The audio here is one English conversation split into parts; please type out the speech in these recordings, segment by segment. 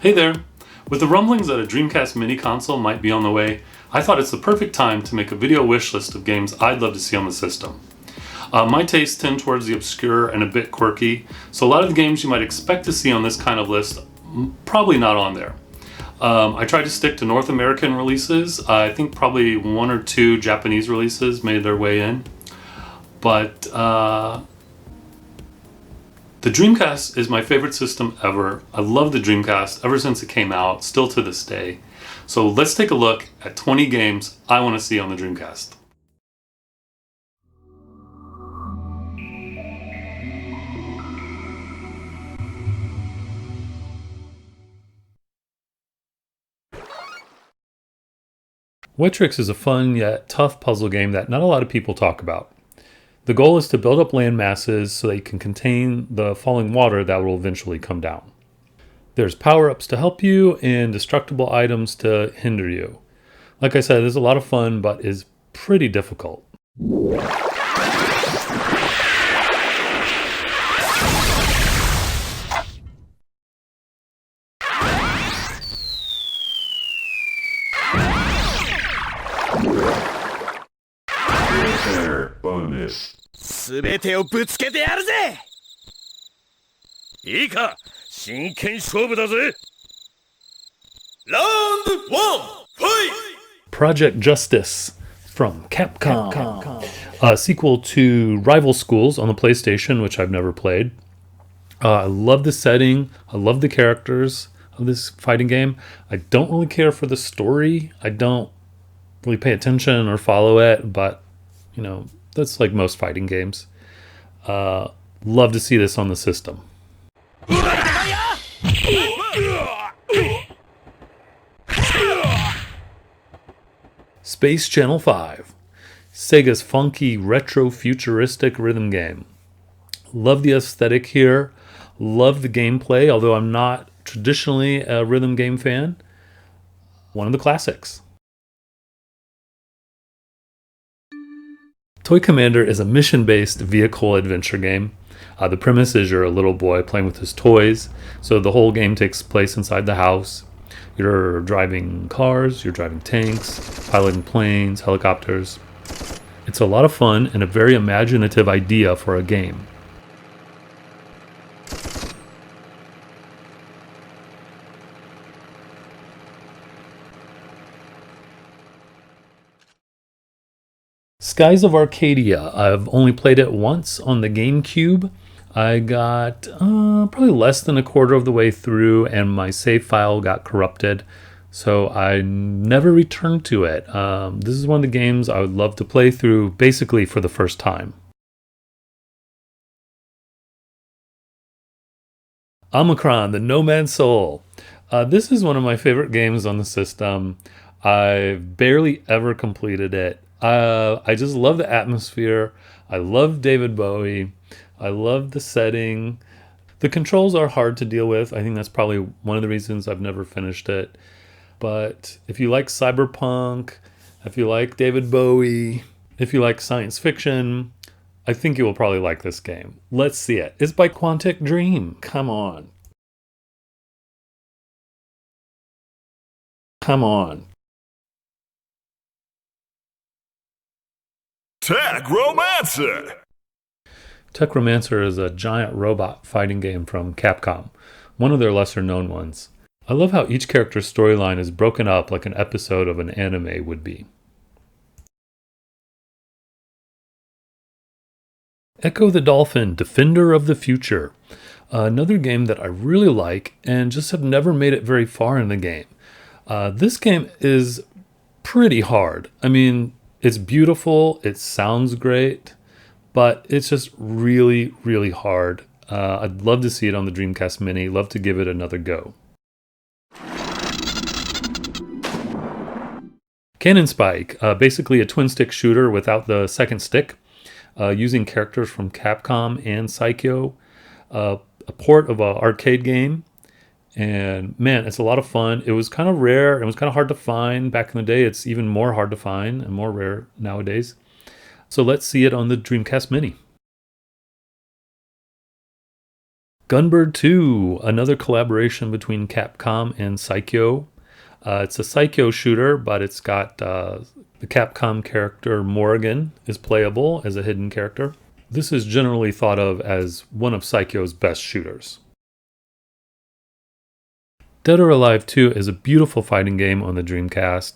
Hey there! With the rumblings that a Dreamcast Mini console might be on the way, I thought it's the perfect time to make a video wish list of games I'd love to see on the system. My tastes tend towards the obscure and a bit quirky, so a lot of the games you might expect to see on this kind of list, probably not on there. I tried to stick to North American releases. I think probably 1 or 2 Japanese releases made their way in. But the Dreamcast is my favorite system ever. I love the Dreamcast ever since it came out, still to this day. So let's take a look at 20 games I want to see on the Dreamcast. Watrix is a fun yet tough puzzle game that not a lot of people talk about. The goal is to build up land masses so that you can contain the falling water that will eventually come down. There's power-ups to help you and destructible items to hinder you. Like I said, it's a lot of fun, but is pretty difficult. Bonus. すべてをぶつけてやるぜ。いいか、真剣勝負だぜ。ラウンド1、ファイト! Project Justice from Capcom. A sequel to Rival Schools on the PlayStation, which I've never played. I love the setting. I love the characters of this fighting game. I don't really care for the story. I don't really pay attention or follow it, but, you know, that's like most fighting games. Love to see this on the system. Space Channel 5. Sega's funky, retro-futuristic rhythm game. Love the aesthetic here. Love the gameplay, although I'm not traditionally a rhythm game fan. One of the classics. Toy Commander is a mission-based vehicle adventure game. The premise is you're a little boy playing with his toys, so the whole game takes place inside the house. You're driving cars, you're driving tanks, piloting planes, helicopters. It's a lot of fun and a very imaginative idea for a game. Skies of Arcadia. I've only played it once on the GameCube. I got probably less than a quarter of the way through and my save file got corrupted, so I never returned to it. This is one of the games I would love to play through basically for the first time. Omicron, the No Man's Soul. This is one of my favorite games on the system. I've barely ever completed it. I just love the atmosphere. I love David Bowie. I love the setting. The controls are hard to deal with. I think that's probably one of the reasons I've never finished it. But if you like cyberpunk, if you like David Bowie, if you like science fiction, I think you will probably like this game. Let's see it. It's by Quantic Dream. Come on. Come on. Techromancer! Techromancer is a giant robot fighting game from Capcom, one of their lesser known ones. I love how each character's storyline is broken up like an episode of an anime would be. Echo the Dolphin, Defender of the Future. Another game that I really like and just have never made it very far in the game. This game is pretty hard. I mean, it's beautiful, it sounds great, but it's just really, really hard. I'd love to see it on the Dreamcast Mini, love to give it another go. Canon Spike, basically a twin-stick shooter without the second stick, using characters from Capcom and Psycho, a port of an arcade game. And man, it's a lot of fun. It was kind of rare. It was kind of hard to find back in the day. It's even more hard to find and more rare nowadays. So let's see it on the Dreamcast Mini. Gunbird II, another collaboration between Capcom and Psycho. It's a Psycho shooter, but it's got the Capcom character Morrigan is playable as a hidden character. This is generally thought of as one of Psycho's best shooters. Dead or Alive 2 is a beautiful fighting game on the Dreamcast.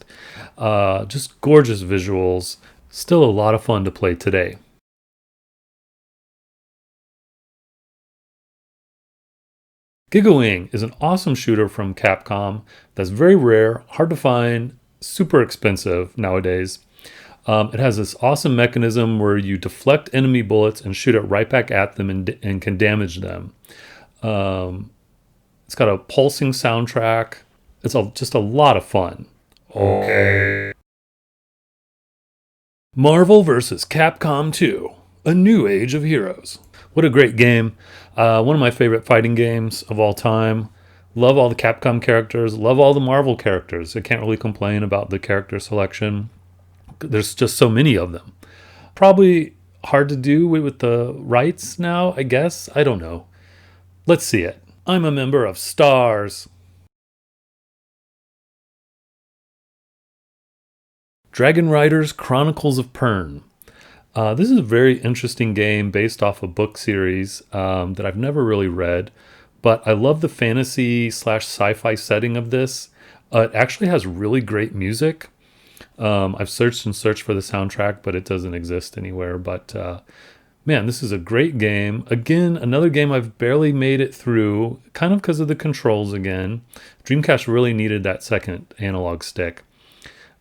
Just gorgeous visuals. Still a lot of fun to play today. Gigawing is an awesome shooter from Capcom that's very rare, hard to find, super expensive nowadays. It has this awesome mechanism where you deflect enemy bullets and shoot it right back at them and can damage them. It's got a pulsing soundtrack. It's just a lot of fun. Okay. Marvel vs. Capcom 2, A New Age of Heroes. What a great game. One of my favorite fighting games of all time. Love all the Capcom characters. Love all the Marvel characters. I can't really complain about the character selection. There's just so many of them. Probably hard to do with the rights now, I guess. I don't know. Let's see it. I'm a member of STARS. Dragon Riders Chronicles of Pern. This is a very interesting game based off a book series that I've never really read, but I love the fantasy/sci-fi setting of this. It actually has really great music. I've searched for the soundtrack, but it doesn't exist anywhere. But man, this is a great game. Again, another game I've barely made it through, kind of because of the controls again. Dreamcast really needed that second analog stick.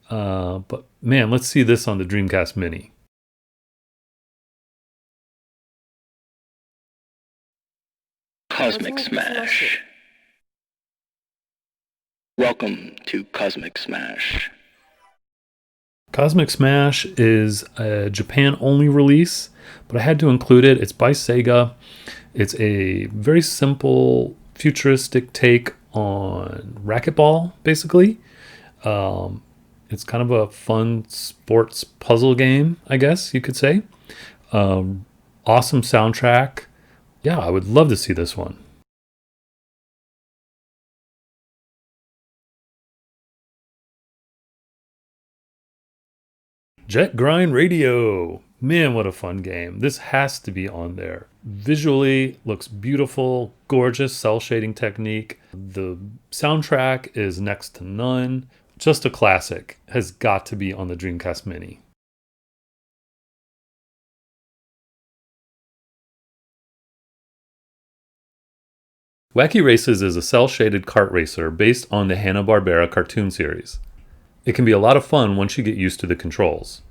But man, let's see this on the Dreamcast Mini. Cosmic Smash. Welcome to Cosmic Smash. Cosmic Smash is a Japan-only release, but I had to include it. It's by Sega. It's a very simple, futuristic take on racquetball, basically. It's kind of a fun sports puzzle game, I guess you could say. Awesome soundtrack. Yeah, I would love to see this one. Jet Grind Radio. Man, what a fun game. This has to be on there. Visually, looks beautiful, gorgeous cell shading technique. The soundtrack is next to none. Just a classic. Has got to be on the Dreamcast Mini. Wacky Races is a cel-shaded kart racer based on the Hanna-Barbera cartoon series. It can be a lot of fun once you get used to the controls.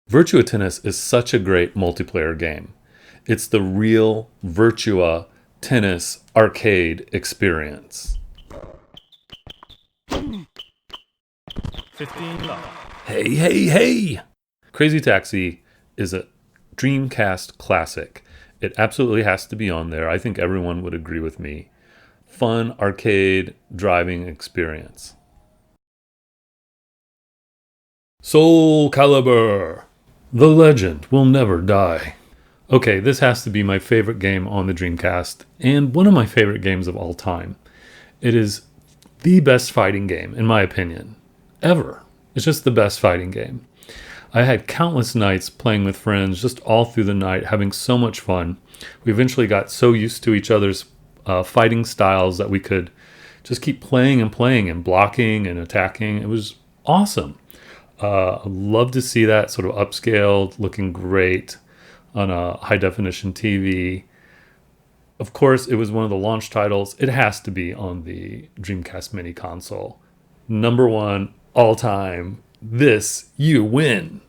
Virtua Tennis is such a great multiplayer game. It's the real Virtua Tennis arcade experience. 15 Hey! Crazy Taxi is a Dreamcast classic. It absolutely has to be on there. I think everyone would agree with me. Fun arcade driving experience. Soul Calibur. The legend will never die. Okay, this has to be my favorite game on the Dreamcast and one of my favorite games of all time. It is the best fighting game, in my opinion, ever. It's just the best fighting game. I had countless nights playing with friends just all through the night, having so much fun. We eventually got so used to each other's fighting styles that we could just keep playing and blocking and attacking. It was awesome. I'd love to see that sort of upscaled, looking great on a high-definition TV. Of course, it was one of the launch titles. It has to be on the Dreamcast Mini console. Number one, all time. This, you win.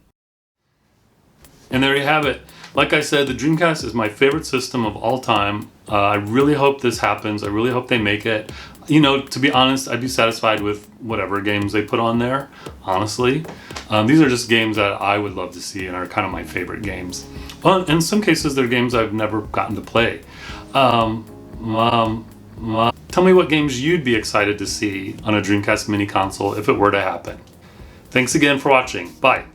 And there you have it. Like I said, the Dreamcast is my favorite system of all time. I really hope this happens. I really hope they make it. You know, to be honest, I'd be satisfied with whatever games they put on there, honestly. These are just games that I would love to see and are kind of my favorite games. Well, in some cases, they're games I've never gotten to play. Tell me what games you'd be excited to see on a Dreamcast Mini console if it were to happen. Thanks again for watching. Bye.